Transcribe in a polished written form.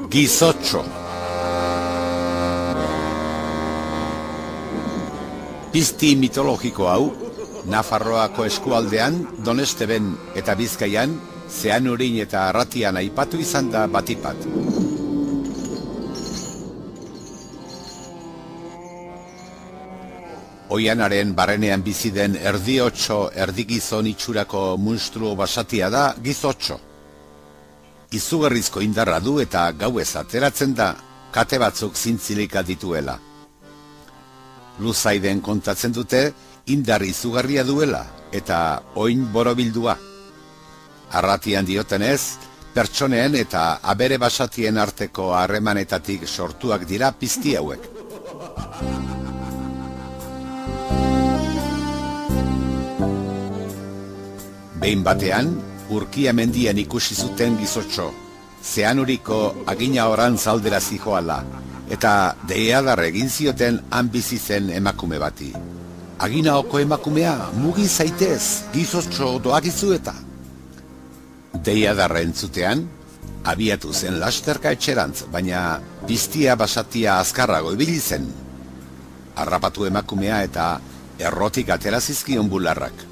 Gizotxo. Pizti mitologiko hau, Nafarroako eskualdean, Donesteben eta Bizkaian, Zeanurin eta Arratian aipatu izan da batipat. Oianaren barrenean bizi den erdiotxo erdigizon itxurako munstruo basatia da Gizotxo. Izugarrizko indarra du eta gauez ateratzen da, kate batzuk zintzilika dituela. Luzaiden kontatzen dute, indar izugarria duela eta oin borobildua. Arratian diotenez, pertsoneen eta abere basatien arteko harremanetatik sortuak dira pizti hauek. Behin batean, Urkia mendian ikusi zuten Gizotxo, Zeanuriko agina oran zaldera zijoala, eta deiadar egin zioten han bizi zen emakume bati. Aginaoko emakumea, mugi zaitez, Gizotxo doakizu eta. Deiadarra entzutean, abiatu zen lasterka etxerantz, baina piztia basatia azkarrago ibili zen. Harrapatu emakumea eta errotik atera zizkion bularrak.